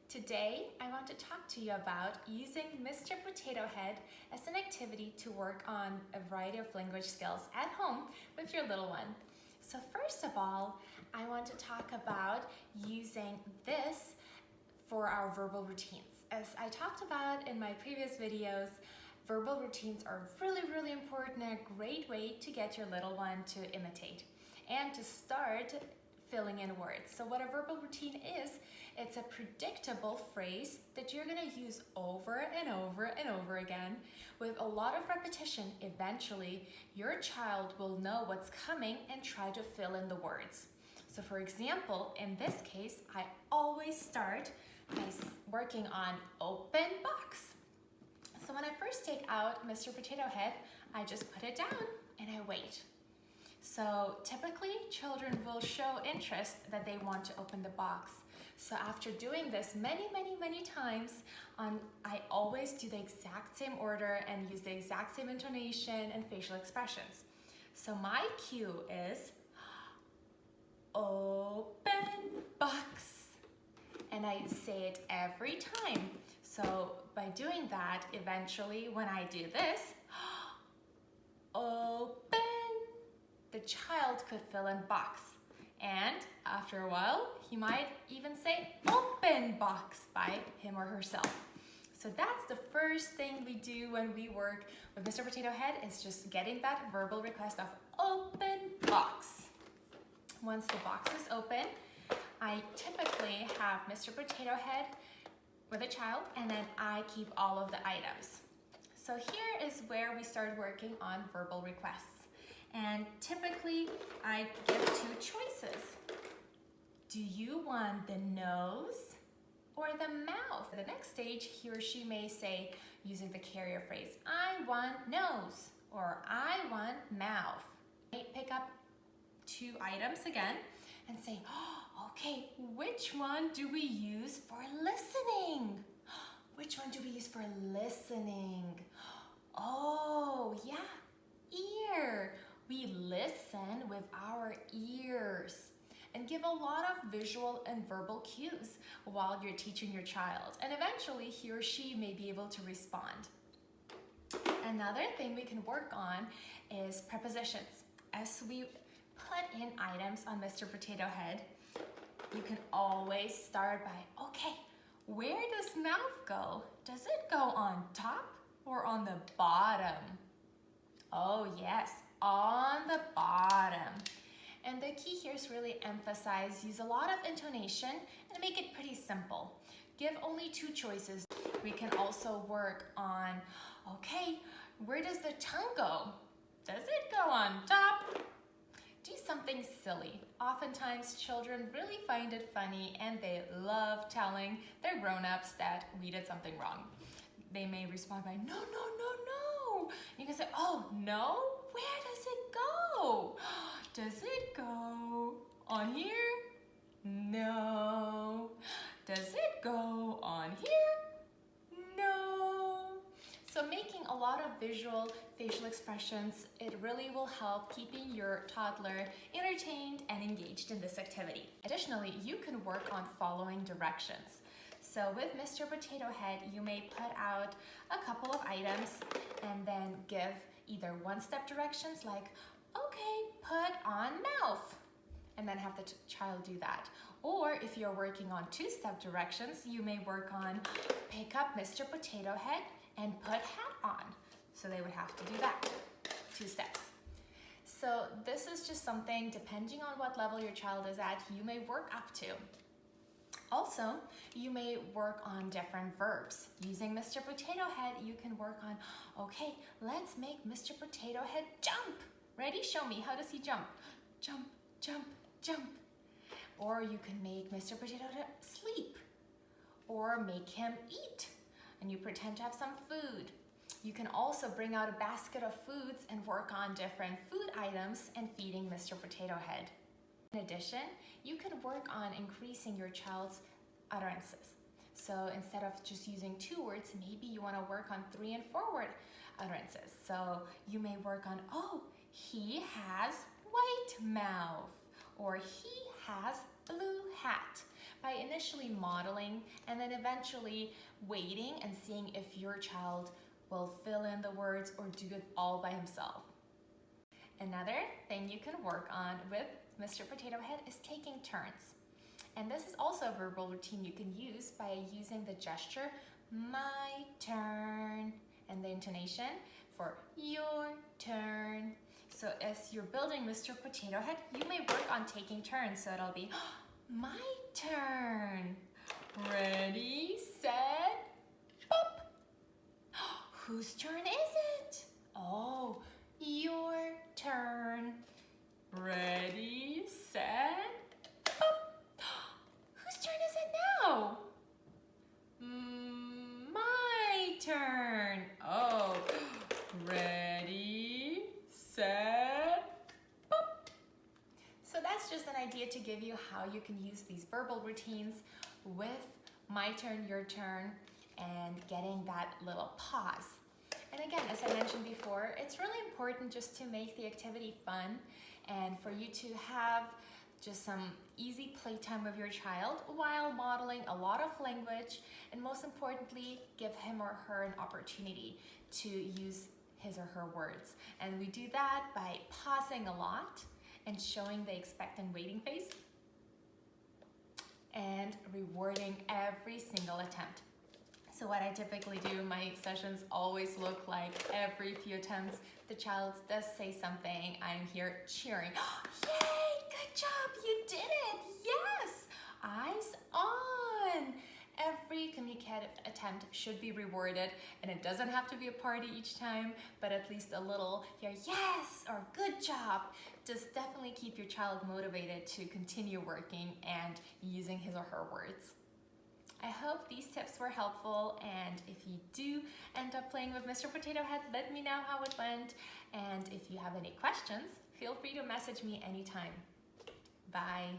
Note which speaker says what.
Speaker 1: Today, I want to talk to you about using Mr. Potato Head as an activity to work on a variety of language skills at home with your little one. So first of all, I want to talk about using this for our verbal routines. As I talked about in my previous videos, verbal routines are really important and a great way to get your little one to imitate and to start filling in words. So what a verbal routine is, it's a predictable phrase that you're going to use over and over again. With a lot of repetition, eventually your child will know what's coming and try to fill in the words. So for example, in this case, I always start by working on open box. So when I first take out Mr. Potato Head, I just put it down and I wait. So typically children will show interest that they want to open the box. So after doing this many times, I always do the exact same order and use the exact same intonation and facial expressions. So my cue is open box, and I say it every time. So by doing that, eventually when I do this, open, the child could fill in box. And after a while, he might even say open box by him or herself. So that's the first thing we do when we work with Mr. Potato Head, is just getting that verbal request of open box. Once the box is open, I typically have Mr. Potato Head with a child, and then I keep all of the items. So here is where we start working on verbal requests. And typically, I give two choices. Do you want the nose or the mouth? The next stage, he or she may say, using the carrier phrase, I want nose or I want mouth. I pick up two items again and say, oh, okay, which one do we use for listening? Which one do we use for listening? Oh, yeah, ear. We listen with our ears and give a lot of visual and verbal cues while you're teaching your child. And eventually he or she may be able to respond. Another thing we can work on is prepositions. As we put in items on Mr. Potato Head, you can always start by, okay, where does mouth go? Does it go on top or on the bottom? Oh yes, on the bottom. And the key here is really emphasize, use a lot of intonation and make it pretty simple. Give only two choices. We can also work on, okay, where does the tongue go? Does it go on top? Do something silly. Oftentimes children really find it funny and they love telling their grown-ups that we did something wrong. They may respond by, no. You can say, oh, no? Where does it go? Does it go on here? No. Does it go on here? No. So making a lot of visual facial expressions, it really will help keeping your toddler entertained and engaged in this activity. Additionally, you can work on following directions. So with Mr. Potato Head, you may put out a couple of items and then give either one-step directions like, okay, put on mouth, and then have the child do that. Or if you're working on two-step directions, you may work on pick up Mr. Potato Head and put hat on. So they would have to do that, 2 steps. So this is just something, depending on what level your child is at, you may work up to. Also, you may work on different verbs. Using Mr. Potato Head, you can work on, okay, let's make Mr. Potato Head jump. Ready? Show me. How does he jump? Jump, jump, jump. Or you can make Mr. Potato Head sleep. Or make him eat. And you pretend to have some food. You can also bring out a basket of foods and work on different food items and feeding Mr. Potato Head. In addition, you can work on increasing your child's utterances. So instead of just using 2 words, maybe you want to work on 3 and 4 word utterances. So you may work on, oh, he has white mouth, or he has blue hat. by initially modeling and then eventually waiting and seeing if your child will fill in the words or do it all by himself. Another thing you can work on with Mr. Potato Head is taking turns. And this is also a verbal routine you can use by using the gesture, my turn, and the intonation for your turn. So as you're building Mr. Potato Head, you may work on taking turns. So it'll be, my turn. Ready, set, pop. Whose turn is it? Oh, your turn. Ready, set, pop. Whose turn is it now? My turn. Oh, ready, set, pop. So that's just an idea to give you how you can use these verbal routines with my turn, your turn, and getting that little pause. And again, as I mentioned before, it's really important just to make the activity fun and for you to have just some easy playtime with your child while modeling a lot of language, and most importantly, give him or her an opportunity to use his or her words. And we do that by pausing a lot and showing the expect and waiting face and rewarding every single attempt. So what I typically do, my sessions always look like every few attempts, the child does say something, I'm here cheering. Yay, good job, you did it, yes, eyes on. Every communicative attempt should be rewarded, and it doesn't have to be a party each time, but at least a little here, yes, or good job. Just definitely keep your child motivated to continue working and using his or her words. I hope these tips were helpful, and if you do end up playing with Mr. Potato Head, let me know how it went. And if you have any questions, feel free to message me anytime. Bye.